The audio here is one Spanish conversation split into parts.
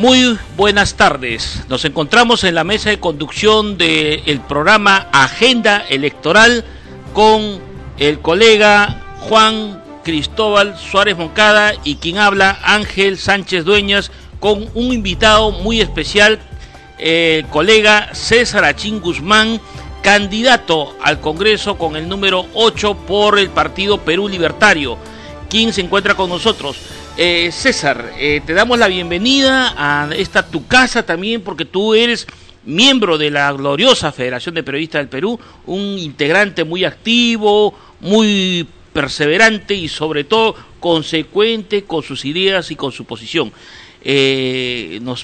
Muy buenas tardes. Nos encontramos en la mesa de conducción del programa Agenda Electoral con el colega Juan Cristóbal Suárez Moncada y quien habla Ángel Sánchez Dueñas, con un invitado muy especial, el colega César Achín Guzmán, candidato al Congreso con el número 8 por el partido Perú Libertario, quien se encuentra con nosotros. César, te damos la bienvenida a esta tu casa también, porque tú eres miembro de la gloriosa Federación de Periodistas del Perú, un integrante muy activo, muy perseverante y sobre todo consecuente con sus ideas y con su posición.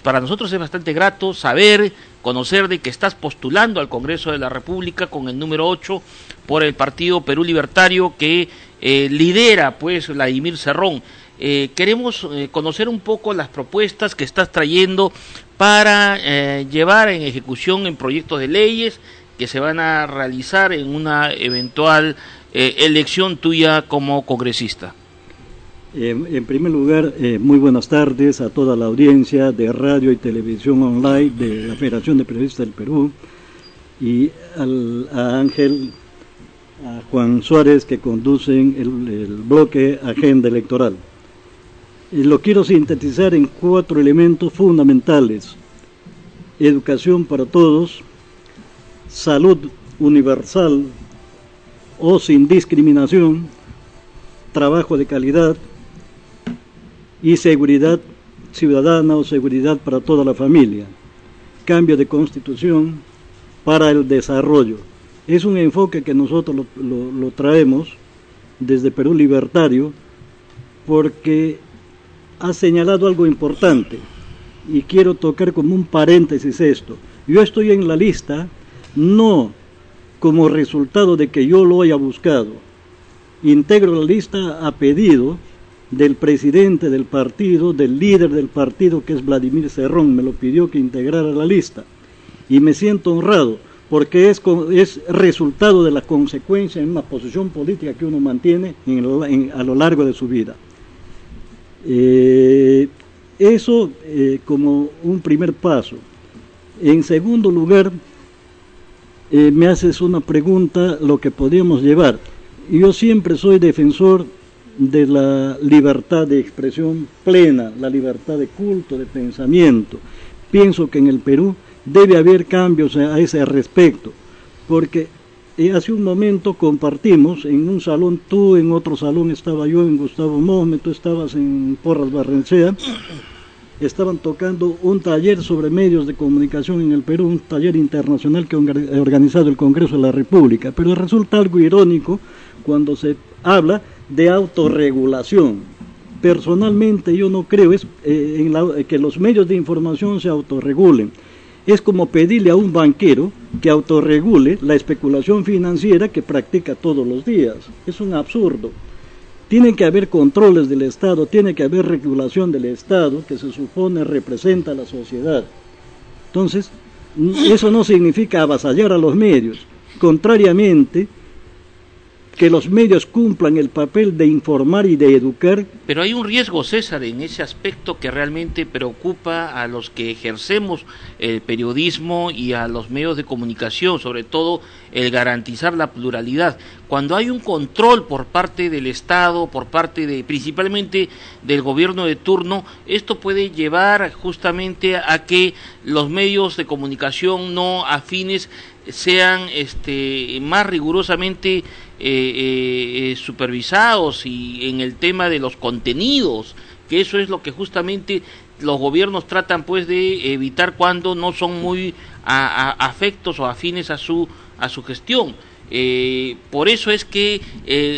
Para nosotros es bastante grato saber, conocer de que estás postulando al Congreso de la República con el número 8 por el partido Perú Libertario que lidera pues Vladimir Cerrón. Queremos conocer un poco las propuestas que estás trayendo para llevar en ejecución en proyectos de leyes que se van a realizar en una eventual elección tuya como congresista. En primer lugar, muy buenas tardes a toda la audiencia de radio y televisión online de la Federación de Periodistas del Perú y a Ángel, a Juan Suárez, que conducen el bloque Agenda Electoral. Lo quiero sintetizar en 4 elementos fundamentales: educación para todos, salud universal o sin discriminación, trabajo de calidad y seguridad ciudadana o seguridad para toda la familia, cambio de constitución para el desarrollo. Es un enfoque que nosotros lo traemos desde Perú Libertario porque ha señalado algo importante y quiero tocar como un paréntesis esto. Yo estoy en la lista no como resultado de que yo lo haya buscado. Integro la lista a pedido del presidente del partido, del líder del partido, que es Vladimir Cerrón. Me lo pidió que integrara la lista y me siento honrado porque es resultado de la consecuencia en una posición política que uno mantiene a lo largo de su vida. Eso como un primer paso. En segundo lugar, me haces una pregunta, lo que podríamos llevar. Yo siempre soy defensor de la libertad de expresión plena, la libertad de culto, de pensamiento. Pienso que en el Perú debe haber cambios a ese respecto, porque hace un momento compartimos en un salón, tú en otro salón, estaba yo en Gustavo Mosme, tú estabas en Porras Barrencea, estaban tocando un taller sobre medios de comunicación en el Perú, un taller internacional que ha organizado el Congreso de la República, pero resulta algo irónico cuando se habla de autorregulación. Personalmente yo no creo que los medios de información se autorregulen. Es como pedirle a un banquero que autorregule la especulación financiera que practica todos los días. Es un absurdo. Tiene que haber controles del Estado, tiene que haber regulación del Estado, que se supone representa a la sociedad. Entonces, eso no significa avasallar a los medios. Contrariamente, que los medios cumplan el papel de informar y de educar. Pero hay un riesgo, César, en ese aspecto que realmente preocupa a los que ejercemos el periodismo y a los medios de comunicación, sobre todo el garantizar la pluralidad. Cuando hay un control por parte del Estado, por parte principalmente del gobierno de turno, esto puede llevar justamente a que los medios de comunicación no afines sean más rigurosamente supervisados, y en el tema de los contenidos, que eso es lo que justamente los gobiernos tratan pues de evitar cuando no son muy afectos o afines a su gestión. Por eso es que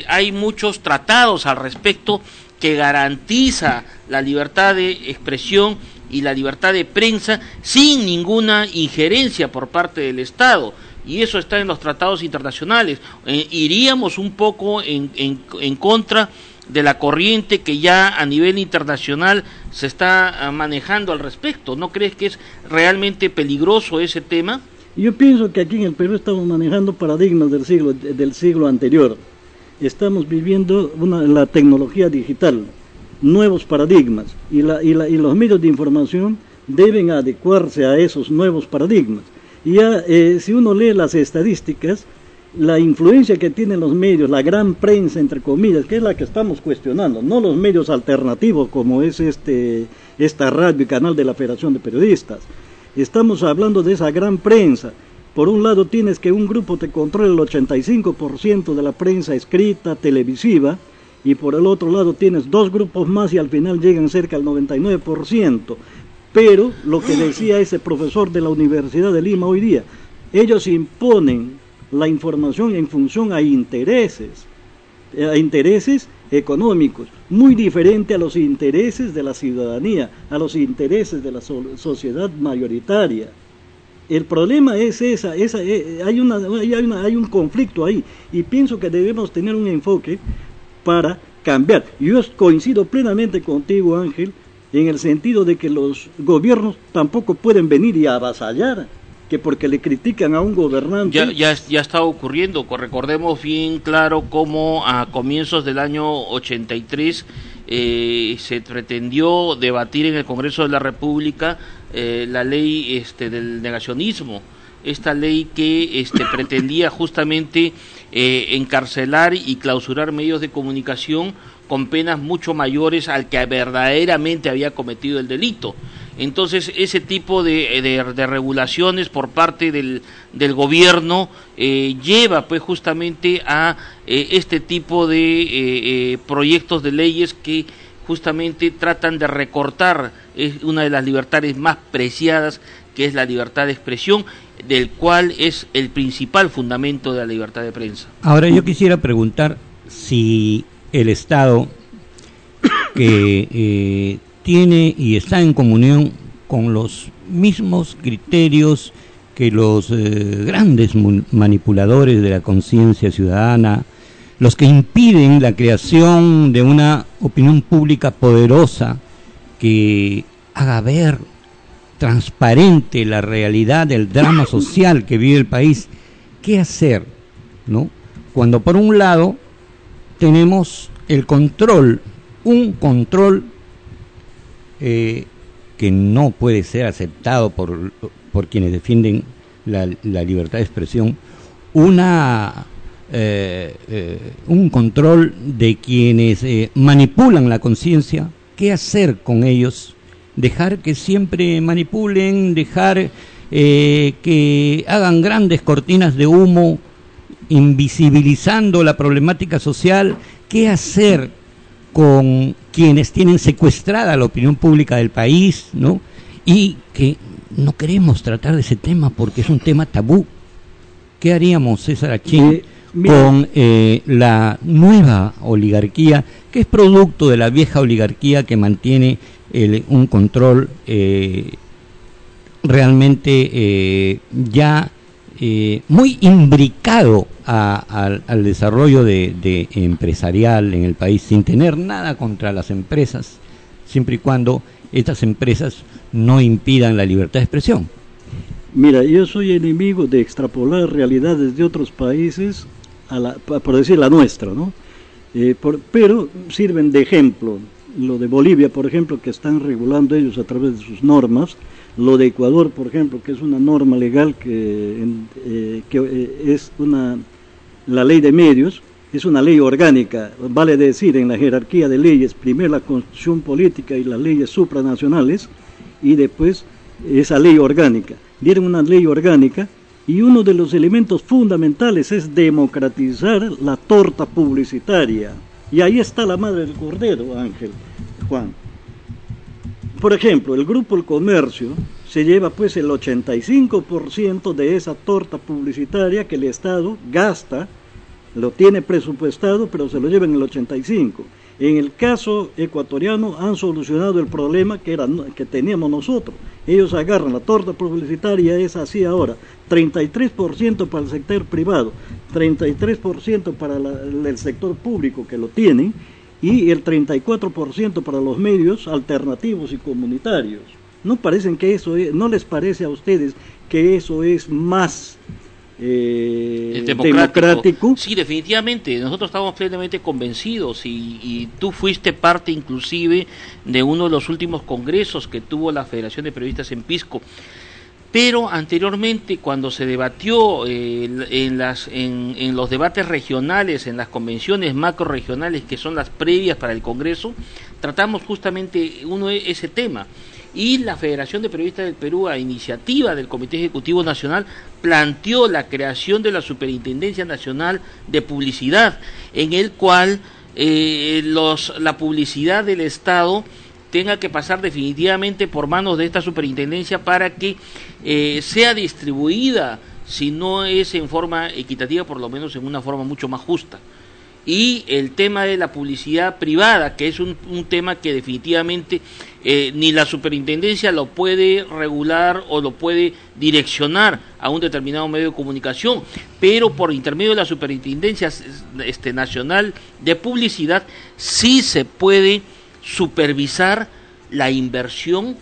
hay muchos tratados al respecto que garantiza la libertad de expresión y la libertad de prensa sin ninguna injerencia por parte del Estado, y eso está en los tratados internacionales. Iríamos un poco en contra de la corriente que ya a nivel internacional se está manejando al respecto. ¿No crees que es realmente peligroso ese tema? Yo pienso que aquí en el Perú estamos manejando paradigmas del siglo anterior. Estamos viviendo la tecnología digital, nuevos paradigmas, y los medios de información deben adecuarse a esos nuevos paradigmas. Y ya, si uno lee las estadísticas, la influencia que tienen los medios, la gran prensa, entre comillas, que es la que estamos cuestionando, no los medios alternativos como es esta radio y canal de la Federación de Periodistas. Estamos hablando de esa gran prensa. Por un lado tienes que un grupo te controla el 85% de la prensa escrita, televisiva, y por el otro lado tienes dos grupos más y al final llegan cerca al 99%. Pero lo que decía ese profesor de la Universidad de Lima hoy día, ellos imponen la información en función a intereses económicos, muy diferente a los intereses de la ciudadanía, a los intereses de la sociedad mayoritaria. El problema es hay un conflicto ahí, y pienso que debemos tener un enfoque para cambiar. Yo coincido plenamente contigo, Ángel, en el sentido de que los gobiernos tampoco pueden venir y avasallar, que porque le critican a un gobernante... Ya está ocurriendo. Recordemos bien claro cómo a comienzos del año 83 se pretendió debatir en el Congreso de la República la ley del negacionismo, esta ley que pretendía justamente encarcelar y clausurar medios de comunicación con penas mucho mayores al que verdaderamente había cometido el delito. Entonces ese tipo de regulaciones por parte del gobierno lleva pues justamente a este tipo de proyectos de leyes que justamente tratan de recortar una de las libertades más preciadas, que es la libertad de expresión, del cual es el principal fundamento de la libertad de prensa. Ahora yo quisiera preguntar si el Estado, que tiene y está en comunión con los mismos criterios que los grandes manipuladores de la conciencia ciudadana, los que impiden la creación de una opinión pública poderosa que haga ver transparente la realidad del drama social que vive el país, ¿qué hacer, no? Cuando por un lado tenemos el control, un control que no puede ser aceptado por quienes defienden la libertad de expresión, un control de quienes manipulan la conciencia? ¿Qué hacer con ellos? Dejar que siempre manipulen, dejar que hagan grandes cortinas de humo invisibilizando la problemática social. ¿Qué hacer con quienes tienen secuestrada la opinión pública del país, ¿no? Y que no queremos tratar de ese tema porque es un tema tabú? ¿Qué haríamos, César Achín, con la nueva oligarquía, que es producto de la vieja oligarquía que mantiene un control realmente ya muy imbricado al desarrollo de empresarial en el país, sin tener nada contra las empresas, siempre y cuando estas empresas no impidan la libertad de expresión? Mira, yo soy enemigo de extrapolar realidades de otros países por decir la nuestra, ¿no? Pero sirven de ejemplo. Lo de Bolivia, por ejemplo, que están regulando ellos a través de sus normas. Lo de Ecuador, por ejemplo, que es una norma legal que es la ley de medios, es una ley orgánica, vale decir, en la jerarquía de leyes, primero la Constitución política y las leyes supranacionales, y después esa ley orgánica. Dieron una ley orgánica, y uno de los elementos fundamentales es democratizar la torta publicitaria. Y ahí está la madre del cordero, Ángel, Juan. Por ejemplo, el Grupo El Comercio se lleva pues el 85% de esa torta publicitaria que el Estado gasta, lo tiene presupuestado, pero se lo lleva en el 85%. En el caso ecuatoriano han solucionado el problema que teníamos nosotros. Ellos agarran la torta publicitaria, es así ahora, 33% para el sector privado, 33% para el sector público que lo tienen, y el 34% para los medios alternativos y comunitarios. ¿No les parece a ustedes que eso es más democrático. Sí, definitivamente, nosotros estamos plenamente convencidos y tú fuiste parte inclusive de uno de los últimos congresos que tuvo la Federación de Periodistas en Pisco. Pero anteriormente, cuando se debatió en los debates regionales, en las convenciones macro-regionales, que son las previas para el Congreso, tratamos justamente ese tema. Y la Federación de Periodistas del Perú, a iniciativa del Comité Ejecutivo Nacional, planteó la creación de la Superintendencia Nacional de Publicidad, en el cual la publicidad del Estado tenga que pasar definitivamente por manos de esta superintendencia para que sea distribuida, si no es en forma equitativa, por lo menos en una forma mucho más justa. Y el tema de la publicidad privada, que es un tema que definitivamente ni la superintendencia lo puede regular o lo puede direccionar a un determinado medio de comunicación, pero por intermedio de la Superintendencia Nacional de Publicidad sí se puede supervisar la inversión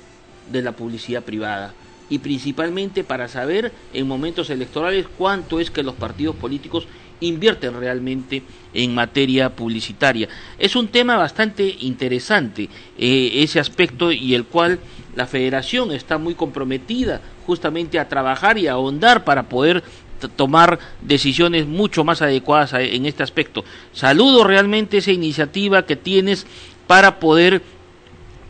de la publicidad privada, y principalmente para saber en momentos electorales cuánto es que los partidos políticos invierten realmente en materia publicitaria. Es un tema bastante interesante ese aspecto, y el cual la Federación está muy comprometida justamente a trabajar y a ahondar para poder tomar decisiones mucho más adecuadas en este aspecto. Saludo realmente esa iniciativa que tienes para poder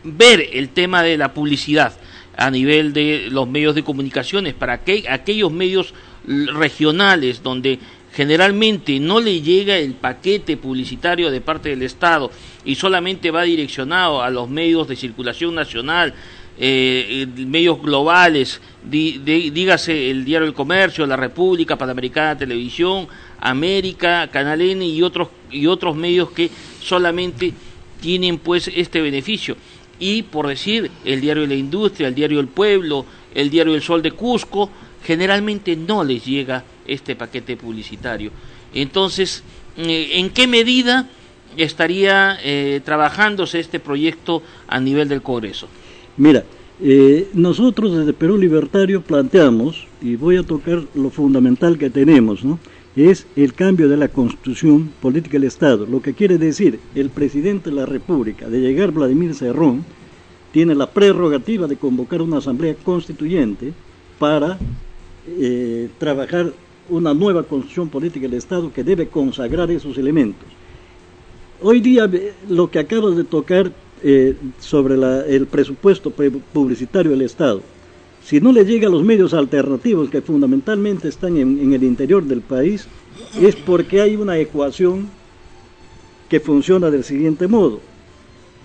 ver el tema de la publicidad a nivel de los medios de comunicaciones, para que aquellos medios regionales donde generalmente no le llega el paquete publicitario de parte del Estado y solamente va direccionado a los medios de circulación nacional, medios globales, dígase el Diario del Comercio, La República, Panamericana Televisión, América, Canal N y otros medios que solamente tienen pues este beneficio. Y por decir, el Diario de la Industria, el Diario del Pueblo, el Diario del Sol de Cusco, generalmente no les llega este paquete publicitario. Entonces, ¿en qué medida estaría trabajándose este proyecto a nivel del Congreso? Mira, nosotros desde Perú Libertario planteamos, y voy a tocar lo fundamental que tenemos, ¿no?, es el cambio de la Constitución Política del Estado. Lo que quiere decir, el presidente de la República, de llegar Vladimir Cerrón, tiene la prerrogativa de convocar una asamblea constituyente para trabajar una nueva Constitución Política del Estado que debe consagrar esos elementos. Hoy día, lo que acabas de tocar sobre el presupuesto publicitario del Estado, si no le llega a los medios alternativos que fundamentalmente están en el interior del país, es porque hay una ecuación que funciona del siguiente modo: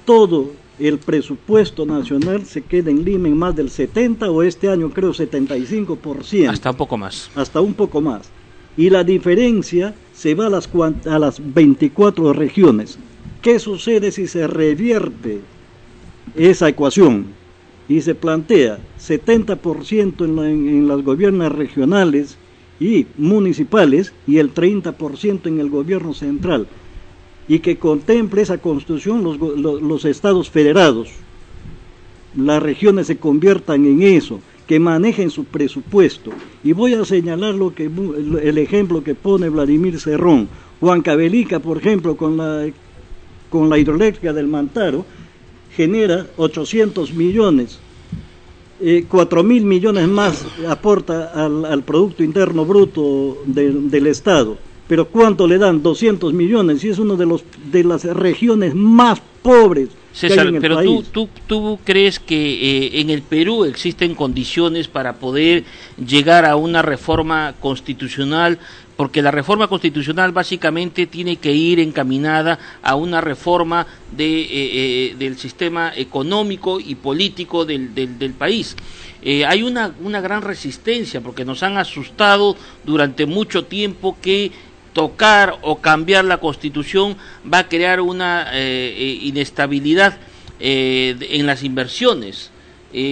todo el presupuesto nacional se queda en Lima en más del 70, o este año creo 75%. Hasta un poco más. Hasta un poco más. Y la diferencia se va a las 24 regiones. ¿Qué sucede si se revierte esa ecuación y se plantea 70% en los gobiernos regionales y municipales y el 30% en el gobierno central, y que contemple esa constitución los estados federados, las regiones se conviertan en eso, que manejen su presupuesto? Y voy a señalar el ejemplo que pone Vladimir Cerrón. Huancavelica, por ejemplo, con la hidroeléctrica del Mantaro, genera 800 millones, 4.000 millones más aporta al Producto Interno Bruto del Estado. Pero ¿cuánto le dan? 200 millones, y es una de las regiones más pobres. César, pero ¿tú crees que en el Perú existen condiciones para poder llegar a una reforma constitucional? Porque la reforma constitucional básicamente tiene que ir encaminada a una reforma del sistema económico y político del país. Hay una gran resistencia, porque nos han asustado durante mucho tiempo que tocar o cambiar la Constitución va a crear una inestabilidad en las inversiones.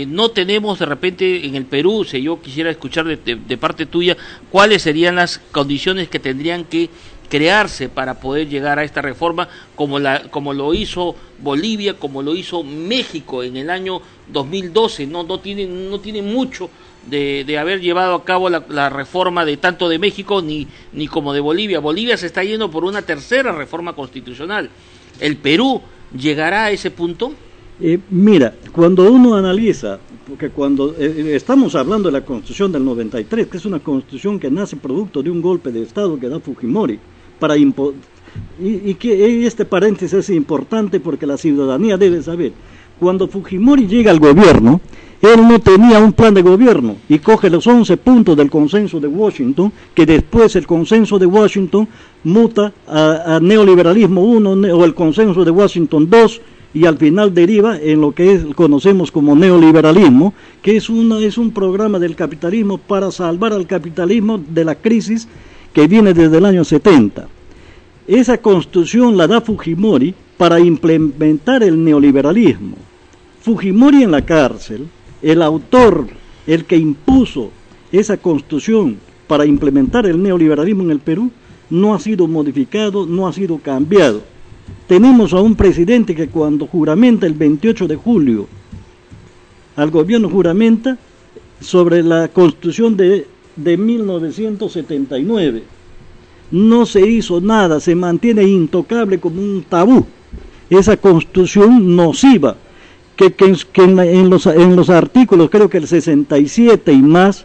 No tenemos de repente en el Perú, si yo quisiera escuchar de parte tuya, cuáles serían las condiciones que tendrían que crearse para poder llegar a esta reforma, como lo hizo Bolivia, como lo hizo México en el año 2012. No tiene mucho de haber llevado a cabo la reforma de tanto de México ni como de Bolivia. Bolivia se está yendo por una tercera reforma constitucional. ¿El Perú llegará a ese punto? Mira, cuando uno analiza, porque cuando estamos hablando de la Constitución del 93, que es una Constitución que nace producto de un golpe de Estado que da Fujimori, y que este paréntesis es importante porque la ciudadanía debe saber, cuando Fujimori llega al gobierno, él no tenía un plan de gobierno y coge los 11 puntos del consenso de Washington, que después el consenso de Washington muta a neoliberalismo 1 o el consenso de Washington 2, y al final deriva en lo que conocemos como neoliberalismo, que es un programa del capitalismo para salvar al capitalismo de la crisis que viene desde el año 70. Esa constitución la da Fujimori para implementar el neoliberalismo. Fujimori en la cárcel, el autor, el que impuso esa constitución para implementar el neoliberalismo en el Perú, no ha sido modificado, no ha sido cambiado. Tenemos a un presidente que cuando juramenta el 28 de julio, al gobierno juramenta sobre la Constitución de 1979. No se hizo nada, se mantiene intocable como un tabú. Esa Constitución nociva, que en los artículos, creo que el 67 y más,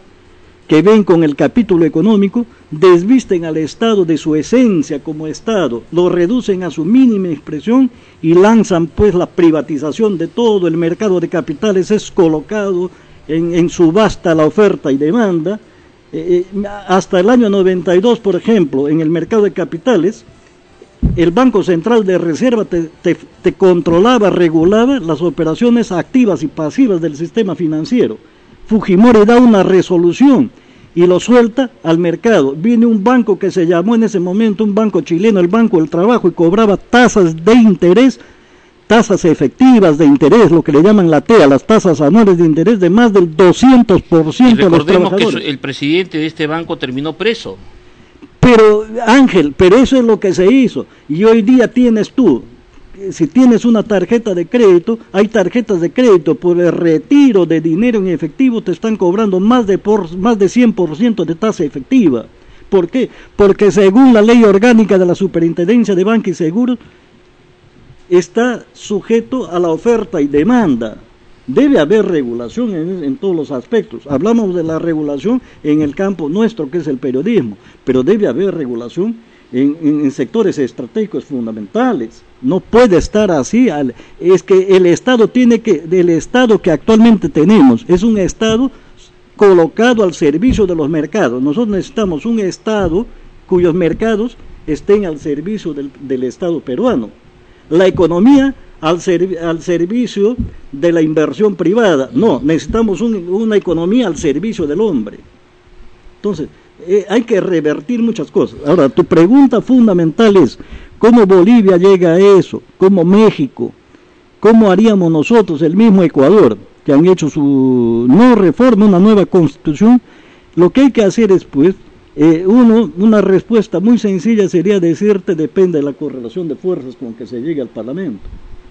que ven con el capítulo económico, desvisten al Estado de su esencia como Estado, lo reducen a su mínima expresión y lanzan pues la privatización de todo el mercado de capitales, es colocado en subasta la oferta y demanda. Hasta el año 92, por ejemplo, en el mercado de capitales, el Banco Central de Reserva te controlaba, regulaba las operaciones activas y pasivas del sistema financiero. Fujimori da una resolución y lo suelta al mercado. Viene un banco que se llamó en ese momento un banco chileno, el Banco del Trabajo, y cobraba tasas de interés, tasas efectivas de interés, lo que le llaman la TEA, las tasas anuales de interés de más del 200% a los trabajadores. Recordemos que el presidente de este banco terminó preso. Pero Ángel, pero eso es lo que se hizo. Y hoy día tienes tú, si tienes una tarjeta de crédito, hay tarjetas de crédito por el retiro de dinero en efectivo, te están cobrando más de 100% de tasa efectiva. ¿Por qué? Porque según la ley orgánica de la Superintendencia de Banca y Seguros, está sujeto a la oferta y demanda. Debe haber regulación en todos los aspectos. Hablamos de la regulación en el campo nuestro, que es el periodismo, pero debe haber regulación en sectores estratégicos fundamentales. No puede estar así. Es que el Estado el Estado que actualmente tenemos es un Estado colocado al servicio de los mercados. Nosotros necesitamos un Estado cuyos mercados estén al servicio del Estado peruano. La economía al servicio de la inversión privada. No, necesitamos una economía al servicio del hombre. Entonces, hay que revertir muchas cosas. Ahora, tu pregunta fundamental es, ¿cómo Bolivia llega a eso? ¿Cómo México? ¿Cómo haríamos nosotros, el mismo Ecuador, que han hecho su no reforma, una nueva constitución? Lo que hay que hacer es, pues, una respuesta muy sencilla sería decirte, depende de la correlación de fuerzas con que se llegue al Parlamento,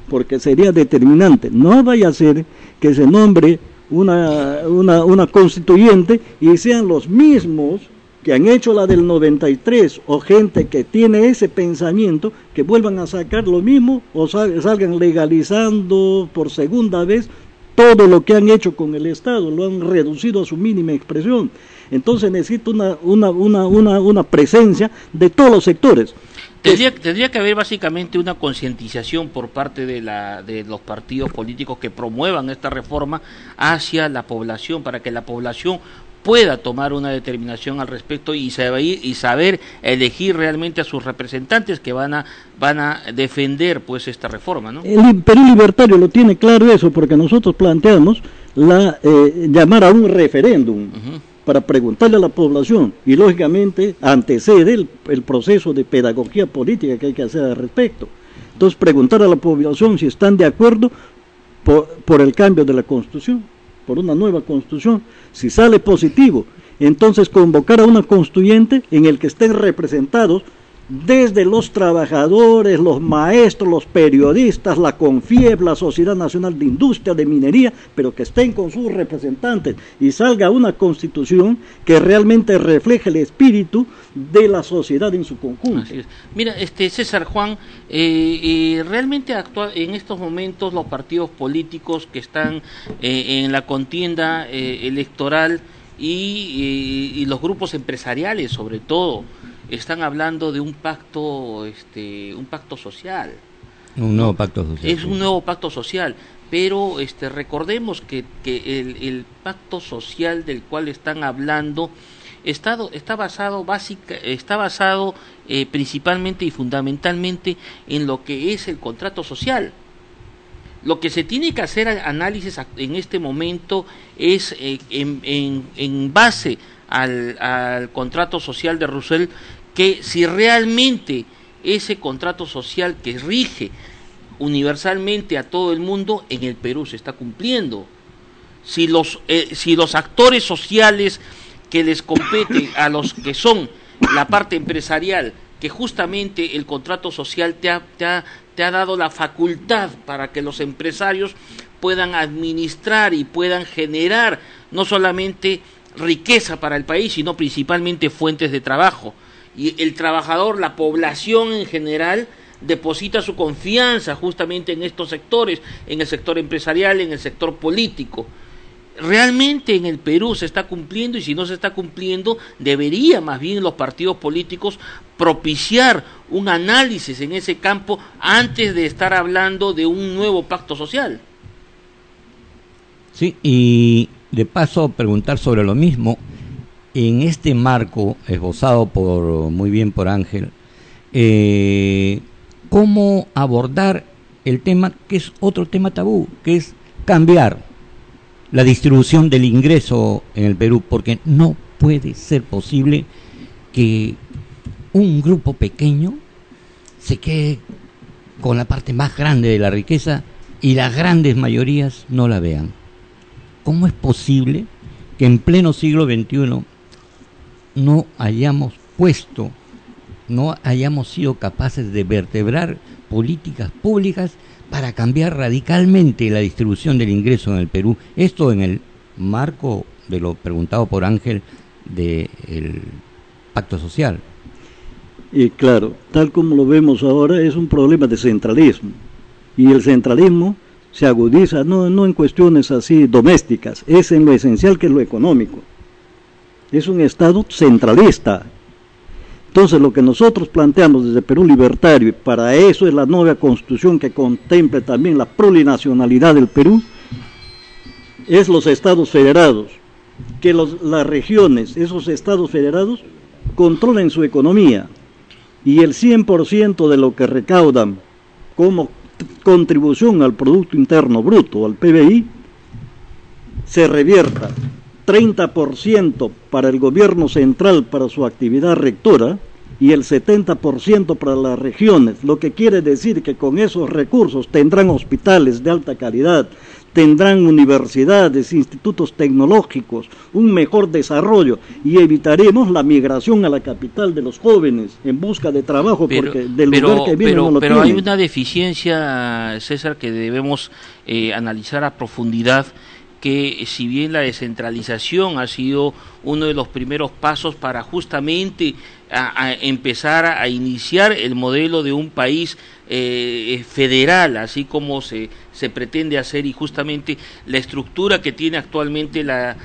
porque sería determinante. No vaya a ser que se nombre una constituyente y sean los mismos que han hecho la del 93 o gente que tiene ese pensamiento que vuelvan a sacar lo mismo o salgan legalizando por segunda vez todo lo que han hecho con el Estado, lo han reducido a su mínima expresión. Entonces necesita una presencia de todos los sectores. Tendría que haber básicamente una concientización por parte de los partidos políticos que promuevan esta reforma hacia la población, para que la población pueda tomar una determinación al respecto y saber elegir realmente a sus representantes que van a defender pues esta reforma, ¿no? El Perú Libertario lo tiene claro eso, porque nosotros planteamos llamar a un referéndum. Para preguntarle a la población, y lógicamente antecede el proceso de pedagogía política que hay que hacer al respecto. Entonces, preguntar a la población si están de acuerdo por el cambio de la Constitución, por una nueva Constitución. Si sale positivo, entonces convocar a una constituyente en el que estén representados desde los trabajadores, los maestros, los periodistas, la CONFIEP, la Sociedad Nacional de Industria, de Minería, pero que estén con sus representantes y salga una constitución que realmente refleje el espíritu de la sociedad en su conjunto. Así es. Mira, César, Juan, realmente en estos momentos los partidos políticos que están en la contienda electoral y los grupos empresariales, sobre todo, están hablando de un pacto social. Un nuevo pacto social. Es un nuevo pacto social, pero recordemos que el pacto social del cual están hablando está basado principalmente y fundamentalmente en lo que es el contrato social. Lo que se tiene que hacer análisis en este momento es en base al contrato social de Rousseau, que si realmente ese contrato social que rige universalmente a todo el mundo en el Perú se está cumpliendo. Si los actores sociales que les compete a los que son la parte empresarial, que justamente el contrato social te ha dado la facultad para que los empresarios puedan administrar y puedan generar no solamente riqueza para el país, sino principalmente fuentes de trabajo. Y el trabajador, la población en general, deposita su confianza justamente en estos sectores, en el sector empresarial, en el sector político. Realmente en el Perú se está cumpliendo, y si no se está cumpliendo, debería más bien los partidos políticos propiciar un análisis en ese campo antes de estar hablando de un nuevo pacto social. Sí, y de paso preguntar sobre lo mismo, en este marco esbozado muy bien por Ángel, ¿cómo abordar el tema que es otro tema tabú, que es cambiar la distribución del ingreso en el Perú? Porque no puede ser posible que un grupo pequeño se quede con la parte más grande de la riqueza y las grandes mayorías no la vean. ¿Cómo es posible que en pleno siglo XXI no hayamos sido capaces de vertebrar políticas públicas para cambiar radicalmente la distribución del ingreso en el Perú? Esto en el marco de lo preguntado por Ángel del pacto social. Y claro, tal como lo vemos ahora, es un problema de centralismo. Y el centralismo se agudiza no en cuestiones así domésticas, es en lo esencial, que es lo económico. Es un Estado centralista. Entonces lo que nosotros planteamos desde Perú Libertario, y para eso es la nueva constitución que contemple también la plurinacionalidad del Perú, es los estados federados, que las regiones, esos estados federados, controlen su economía, y el 100% de lo que recaudan como contribución al Producto Interno Bruto, al PBI, se revierta. 30% para el gobierno central para su actividad rectora y el 70% para las regiones, lo que quiere decir que con esos recursos tendrán hospitales de alta calidad, tendrán universidades, institutos tecnológicos, un mejor desarrollo, y evitaremos la migración a la capital de los jóvenes en busca de trabajo, porque del lugar que vienen no lo tienen. Pero hay una deficiencia, César, que debemos analizar a profundidad, que si bien la descentralización ha sido uno de los primeros pasos para justamente a empezar a iniciar el modelo de un país federal, así como se pretende hacer, y justamente la estructura que tiene actualmente la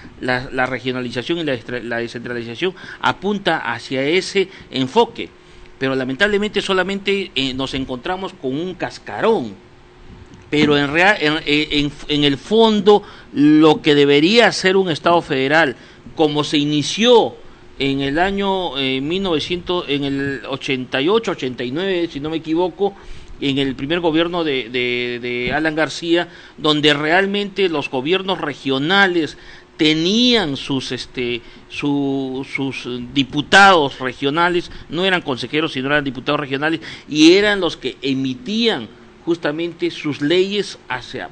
regionalización y la descentralización apunta hacia ese enfoque, pero lamentablemente solamente nos encontramos con un cascarón. Pero en el fondo, lo que debería ser un Estado federal, como se inició en el año en el 88, 89, si no me equivoco, en el primer gobierno de Alan García, donde realmente los gobiernos regionales tenían sus diputados regionales, no eran consejeros, sino eran diputados regionales, y eran los que emitían justamente sus leyes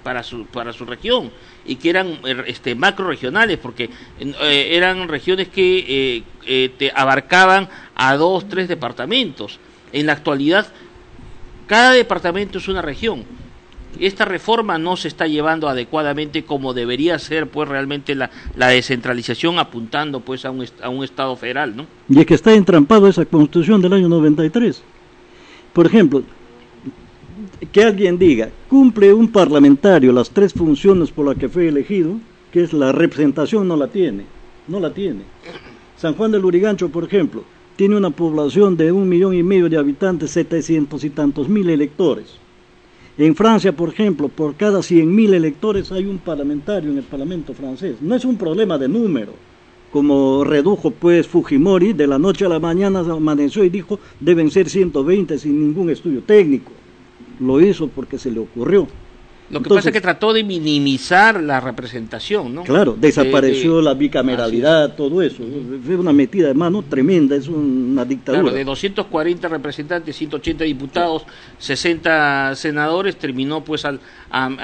para su región, y que eran macro regionales, porque eran regiones que te abarcaban a 2, 3 departamentos. En la actualidad, cada departamento es una región. Esta reforma no se está llevando adecuadamente como debería ser, pues realmente la descentralización apuntando pues a un Estado federal, ¿no? Y es que está entrampado esa Constitución del año 93. Por ejemplo, que alguien diga, cumple un parlamentario las 3 funciones por las que fue elegido, que es la representación, no la tiene. San Juan del Lurigancho, por ejemplo, tiene una población de 1,5 millones de habitantes, 700 y tantos mil electores. En Francia, por ejemplo, por cada 100.000 electores hay un parlamentario en el Parlamento francés. No es un problema de número, como redujo pues Fujimori, de la noche a la mañana amaneció y dijo deben ser 120 sin ningún estudio técnico. Lo hizo porque se le ocurrió. Lo que pasa es que trató de minimizar la representación, ¿no? Claro, desapareció la bicameralidad, todo eso. Fue una metida de mano tremenda, es una dictadura. Claro, de 240 representantes, 180 diputados, 60 senadores, terminó pues a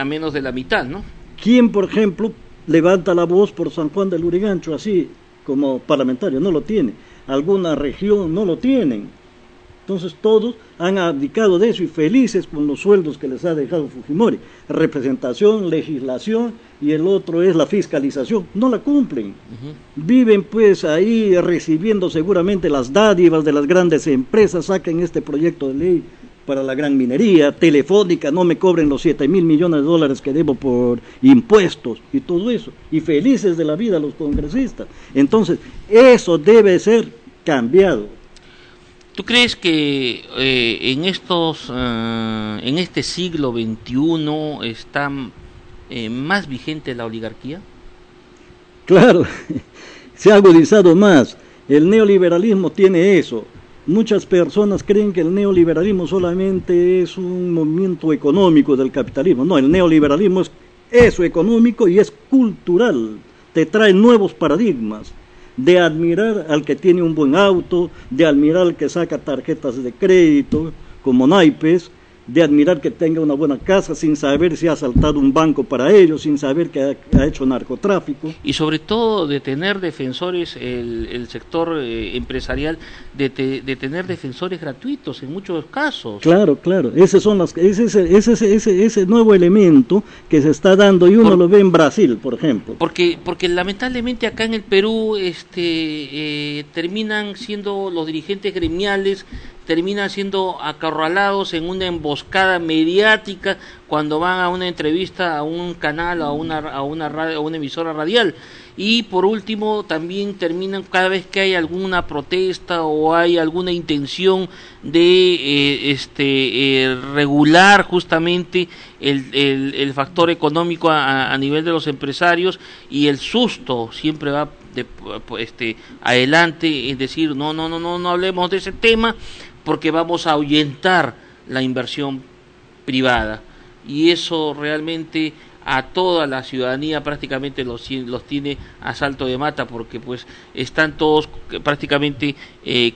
menos de la mitad, ¿no? ¿Quién, por ejemplo, levanta la voz por San Juan del Lurigancho así como parlamentario? No lo tiene. Alguna región no lo tienen. Entonces todos han abdicado de eso y felices con los sueldos que les ha dejado Fujimori. Representación, legislación y el otro es la fiscalización. No la cumplen. Viven pues ahí recibiendo seguramente las dádivas de las grandes empresas. Saquen este proyecto de ley para la gran minería, Telefónica, no me cobren los 7.000 millones de dólares que debo por impuestos y todo eso. Y felices de la vida los congresistas. Entonces eso debe ser cambiado. ¿Tú crees que en este siglo XXI está más vigente la oligarquía? Claro, se ha agudizado más. El neoliberalismo tiene eso. Muchas personas creen que el neoliberalismo solamente es un movimiento económico del capitalismo. No, el neoliberalismo es eso económico y es cultural. Te trae nuevos paradigmas. De admirar al que tiene un buen auto, de admirar al que saca tarjetas de crédito, como naipes, de admirar que tenga una buena casa sin saber si ha asaltado un banco para ello, sin saber que ha hecho narcotráfico. Y sobre todo de tener defensores, el sector empresarial, de tener defensores gratuitos en muchos casos. Claro, ese nuevo elemento que se está dando y uno lo ve en Brasil, por ejemplo. Porque lamentablemente acá en el Perú terminan siendo los dirigentes gremiales, terminan siendo acorralados en una emboscada mediática cuando van a una entrevista a un canal, a una radio, a una emisora radial. Y por último también terminan cada vez que hay alguna protesta o hay alguna intención de regular justamente el factor económico a nivel de los empresarios, y el susto siempre va adelante, es decir, no hablemos de ese tema porque vamos a ahuyentar la inversión privada, y eso realmente a toda la ciudadanía prácticamente los tiene a salto de mata, porque pues están todos prácticamente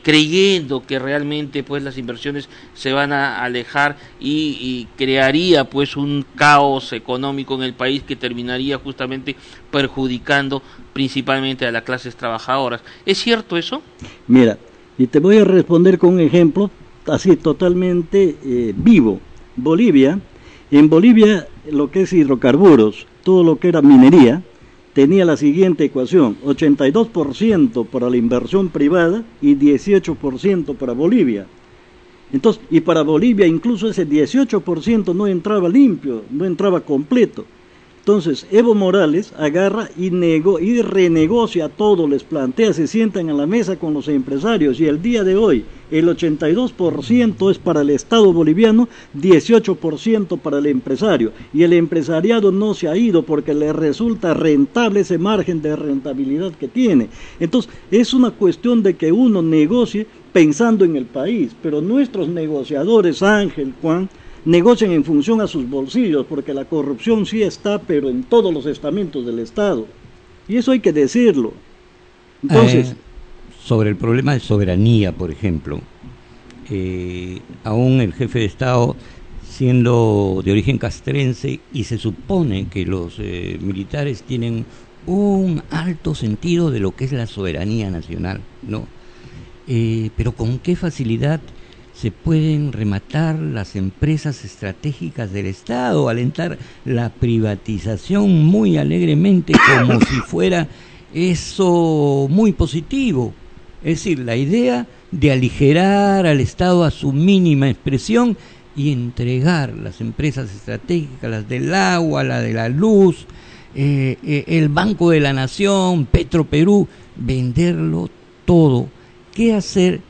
creyendo que realmente pues las inversiones se van a alejar y crearía pues un caos económico en el país que terminaría justamente perjudicando principalmente a las clases trabajadoras. ¿Es cierto eso? Mira, y te voy a responder con un ejemplo así totalmente vivo. En Bolivia lo que es hidrocarburos, todo lo que era minería, tenía la siguiente ecuación: 82% para la inversión privada y 18% para Bolivia. Entonces, y para Bolivia incluso ese 18% no entraba limpio, no entraba completo. Entonces Evo Morales agarra y renegocia todo, les plantea, se sientan a la mesa con los empresarios, y el día de hoy el 82% es para el Estado boliviano, 18% para el empresario, y el empresariado no se ha ido porque le resulta rentable ese margen de rentabilidad que tiene. Entonces es una cuestión de que uno negocie pensando en el país, pero nuestros negociadores, Ángel, Juan, negocian en función a sus bolsillos, porque la corrupción sí está, pero en todos los estamentos del Estado, y eso hay que decirlo. Entonces, sobre el problema de soberanía, por ejemplo, aún el jefe de Estado, siendo de origen castrense, y se supone que los militares tienen un alto sentido de lo que es la soberanía nacional, ¿no? Pero con qué facilidad se pueden rematar las empresas estratégicas del Estado, alentar la privatización muy alegremente como si fuera eso muy positivo. Es decir, la idea de aligerar al Estado a su mínima expresión y entregar las empresas estratégicas, las del agua, la de la luz, el Banco de la Nación, Petroperú, venderlo todo. ¿Qué hacer?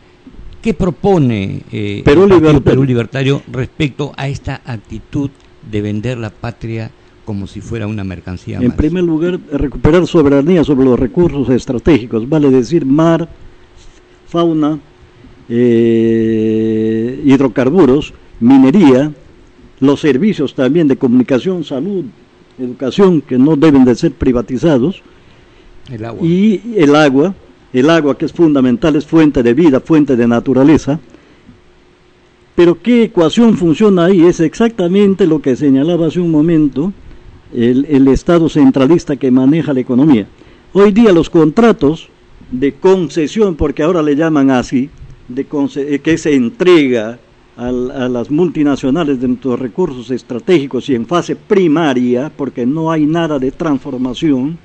¿Qué propone Perú Libertario respecto a esta actitud de vender la patria como si fuera una mercancía más? En primer lugar, recuperar soberanía sobre los recursos estratégicos, vale decir mar, fauna, hidrocarburos, minería, los servicios también de comunicación, salud, educación, que no deben de ser privatizados, el agua. Y el agua que es fundamental, es fuente de vida, fuente de naturaleza. Pero ¿qué ecuación funciona ahí? Es exactamente lo que señalaba hace un momento el Estado centralista que maneja la economía. Hoy día los contratos de concesión, porque ahora le llaman así, que se entrega a las multinacionales de nuestros recursos estratégicos y en fase primaria, porque no hay nada de transformación,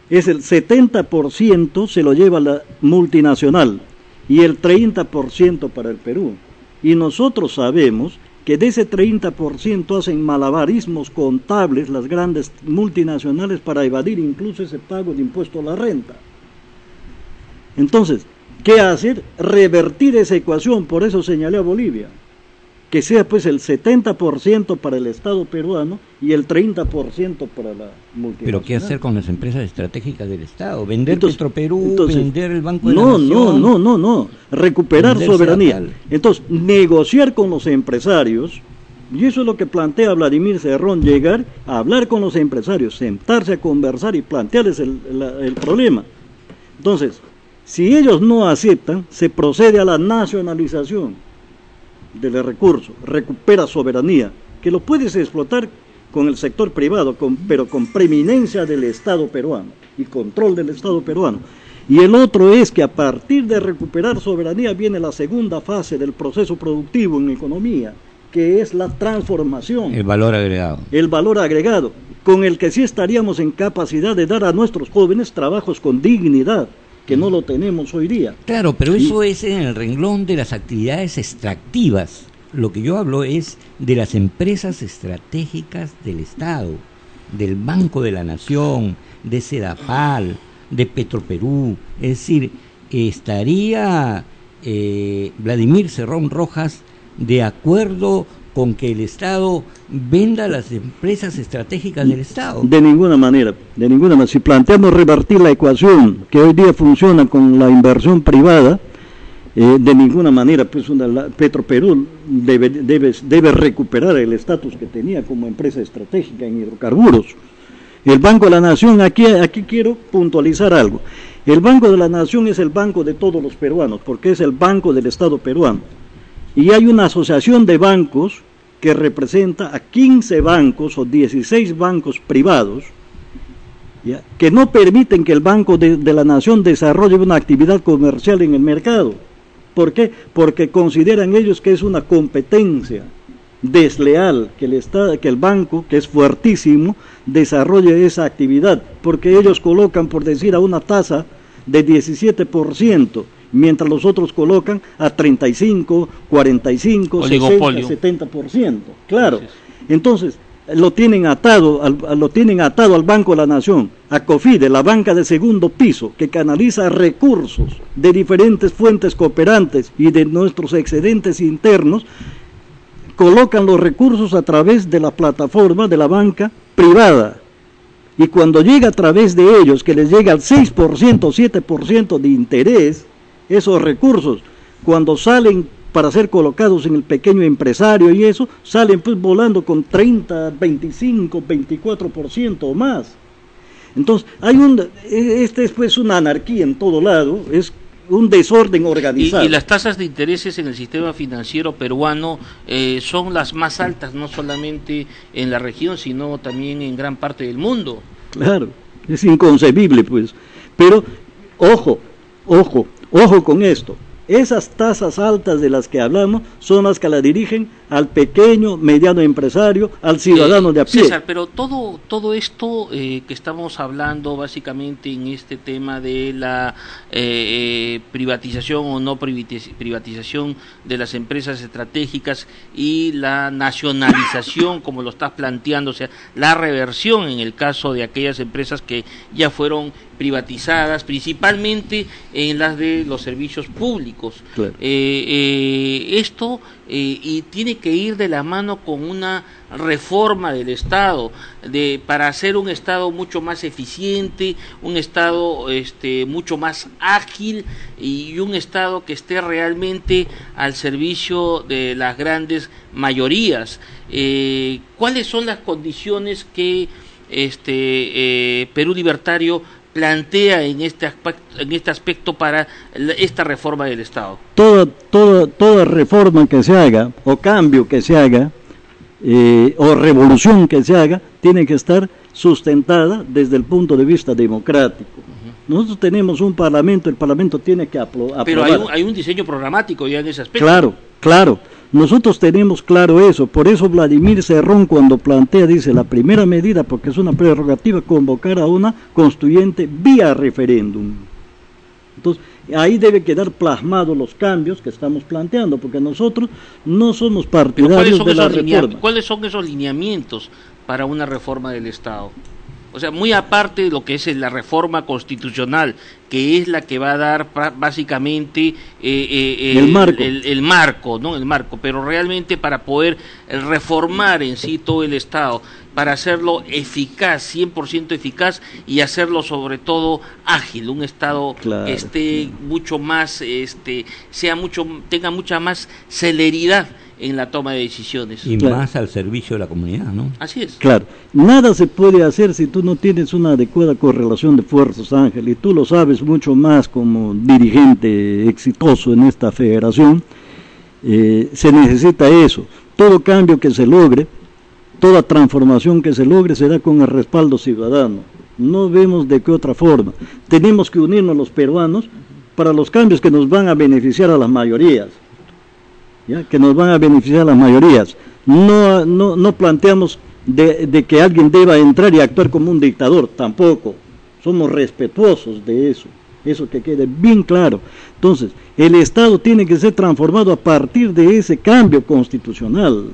es el 70% se lo lleva la multinacional y el 30% para el Perú. Y nosotros sabemos que de ese 30% hacen malabarismos contables las grandes multinacionales para evadir incluso ese pago de impuesto a la renta. Entonces, ¿qué hacer? Revertir esa ecuación, por eso señalé a Bolivia, que sea pues el 70% para el Estado peruano y el 30% para la multinacional. ¿Pero qué hacer con las empresas estratégicas del Estado? ¿Vender Petroperú, vender el Banco de la Nación? No, recuperar soberanía. Entonces, negociar con los empresarios, y eso es lo que plantea Vladimir Cerrón, llegar a hablar con los empresarios, sentarse a conversar y plantearles el problema. Entonces, si ellos no aceptan, se procede a la nacionalización del recurso, recupera soberanía, que lo puedes explotar con el sector privado, pero con preeminencia del Estado peruano y control del Estado peruano. Y el otro es que a partir de recuperar soberanía viene la segunda fase del proceso productivo en economía, que es la transformación. El valor agregado. El valor agregado, con el que sí estaríamos en capacidad de dar a nuestros jóvenes trabajos con dignidad, que no lo tenemos hoy día. Claro, pero eso es en el renglón de las actividades extractivas. Lo que yo hablo es de las empresas estratégicas del Estado, del Banco de la Nación, de Sedapal, de Petroperú. Es decir, estaría Vladimir Cerrón Rojas de acuerdo con que el Estado venda las empresas estratégicas del Estado. De ninguna manera. Si planteamos revertir la ecuación que hoy día funciona con la inversión privada, de ninguna manera, pues Petroperú debe recuperar el estatus que tenía como empresa estratégica en hidrocarburos. El Banco de la Nación, aquí quiero puntualizar algo. El Banco de la Nación es el banco de todos los peruanos, porque es el banco del Estado peruano. Y hay una asociación de bancos que representa a 15 bancos o 16 bancos privados, ¿ya?, que no permiten que el Banco de la Nación desarrolle una actividad comercial en el mercado. ¿Por qué? Porque consideran ellos que es una competencia desleal que el banco, que es fuertísimo, desarrolle esa actividad, porque ellos colocan, por decir, a una tasa de 17%, mientras los otros colocan a 35, 45, oligopolio. 60, 70%. Claro. Entonces, lo tienen atado al Banco de la Nación, a COFIDE, la banca de segundo piso, que canaliza recursos de diferentes fuentes cooperantes y de nuestros excedentes internos, colocan los recursos a través de la plataforma de la banca privada. Y cuando llega a través de ellos, que les llega al 6%, 7% de interés, esos recursos, cuando salen para ser colocados en el pequeño empresario y eso, salen pues volando con 30, 25, 24% o más. Entonces, es pues una anarquía en todo lado, es un desorden organizado. Y las tasas de intereses en el sistema financiero peruano son las más altas, no solamente en la región, sino también en gran parte del mundo. Claro, es inconcebible pues. Pero, ojo con esto. Esas tasas altas de las que hablamos son las que la dirigen al pequeño, mediano empresario, al ciudadano de a pie. César, pero todo esto que estamos hablando básicamente en este tema de la privatización o no privatización de las empresas estratégicas y la nacionalización, como lo estás planteando, o sea, la reversión en el caso de aquellas empresas que ya fueron privatizadas, principalmente en las de los servicios públicos. Claro. Esto y tiene que ir de la mano con una reforma del Estado para hacer un Estado mucho más eficiente, un Estado mucho más ágil y un Estado que esté realmente al servicio de las grandes mayorías. ¿Cuáles son las condiciones que Perú Libertario plantea en este aspecto para esta reforma del Estado? Toda reforma que se haga, o cambio que se haga, o revolución que se haga, tiene que estar sustentada desde el punto de vista democrático. Nosotros tenemos un parlamento, el parlamento tiene que aprobar. Pero hay un diseño programático ya en ese aspecto. Claro. Nosotros tenemos claro eso, por eso Vladimir Cerrón cuando plantea, dice, la primera medida, porque es una prerrogativa, convocar a una constituyente vía referéndum. Entonces, ahí debe quedar plasmados los cambios que estamos planteando, porque nosotros no somos partidarios de la reforma. ¿Cuáles son esos lineamientos para una reforma del Estado? O sea, muy aparte de lo que es la reforma constitucional, que es la que va a dar básicamente el marco, ¿no? El marco, pero realmente para poder reformar en sí todo el Estado, para hacerlo eficaz, 100% eficaz, y hacerlo sobre todo ágil, un Estado que esté mucho más, tenga mucha más celeridad en la toma de decisiones. Y más al servicio de la comunidad, ¿no? Así es. Claro, nada se puede hacer si tú no tienes una adecuada correlación de fuerzas, Ángel, y tú lo sabes mucho más como dirigente exitoso en esta federación. Se necesita eso. Todo cambio que se logre, toda transformación que se logre será con el respaldo ciudadano. No vemos de qué otra forma. Tenemos que unirnos los peruanos para los cambios que nos van a beneficiar a las mayorías. ¿Ya? Que nos van a beneficiar a las mayorías. No planteamos de que alguien deba entrar y actuar como un dictador, tampoco. Somos respetuosos de eso que quede bien claro. Entonces, el Estado tiene que ser transformado a partir de ese cambio constitucional,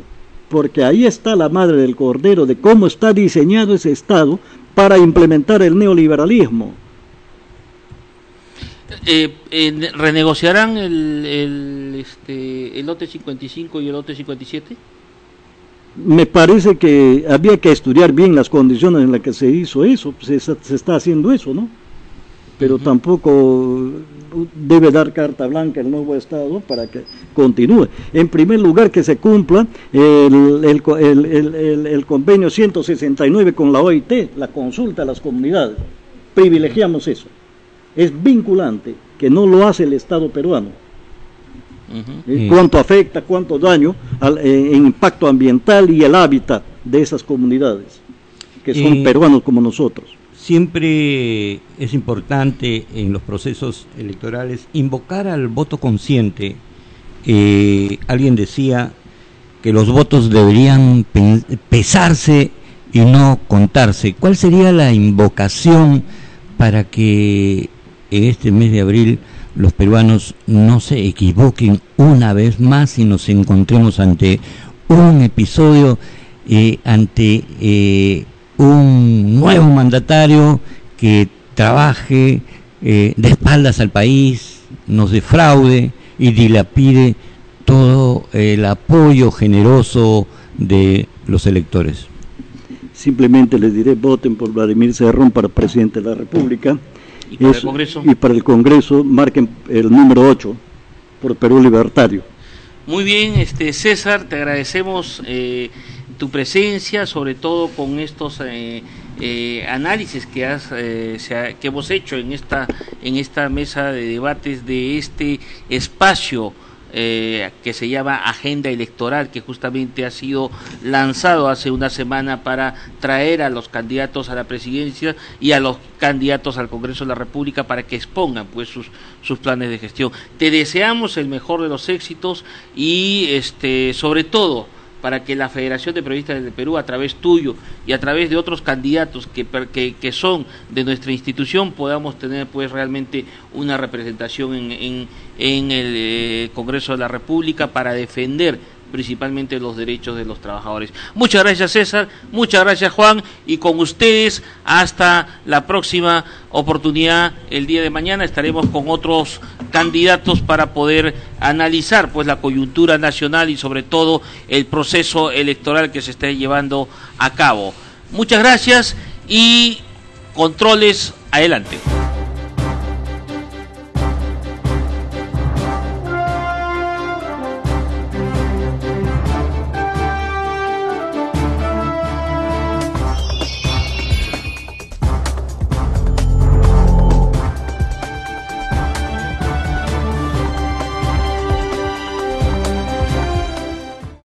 porque ahí está la madre del cordero de cómo está diseñado ese Estado para implementar el neoliberalismo. ¿Renegociarán el lote 55 y el lote 57? Me parece que había que estudiar bien las condiciones en las que se hizo eso, se está haciendo eso, ¿no? Pero tampoco debe dar carta blanca el nuevo Estado para que continúe. En primer lugar, que se cumpla el convenio 169 con la OIT, la consulta a las comunidades. Privilegiamos eso. Es vinculante, que no lo hace el Estado peruano. Cuánto afecta, cuánto daño en impacto ambiental y el hábitat de esas comunidades, que son peruanos como nosotros. Siempre es importante en los procesos electorales invocar al voto consciente. Alguien decía que los votos deberían pesarse y no contarse. ¿Cuál sería la invocación para que en este mes de abril los peruanos no se equivoquen una vez más y nos encontremos ante un episodio, ante un nuevo mandatario que trabaje de espaldas al país, nos defraude y dilapide todo el apoyo generoso de los electores? Simplemente les diré, voten por Vladimir Cerrón para presidente de la República. ¿Y para el Congreso? Y para el Congreso marquen el número 8 por Perú Libertario. Muy bien, César, te agradecemos tu presencia, sobre todo con estos análisis que hemos hecho en esta mesa de debates de este espacio que se llama Agenda Electoral, que justamente ha sido lanzado hace una semana para traer a los candidatos a la presidencia y a los candidatos al Congreso de la República para que expongan pues sus planes de gestión. Te deseamos el mejor de los éxitos y sobre todo para que la Federación de Periodistas del Perú, a través tuyo y a través de otros candidatos que son de nuestra institución, podamos tener pues realmente una representación en el Congreso de la República para defender principalmente los derechos de los trabajadores. Muchas gracias, César, muchas gracias, Juan, y con ustedes hasta la próxima oportunidad. El día de mañana estaremos con otros candidatos para poder analizar pues la coyuntura nacional y sobre todo el proceso electoral que se está llevando a cabo. Muchas gracias y controles adelante.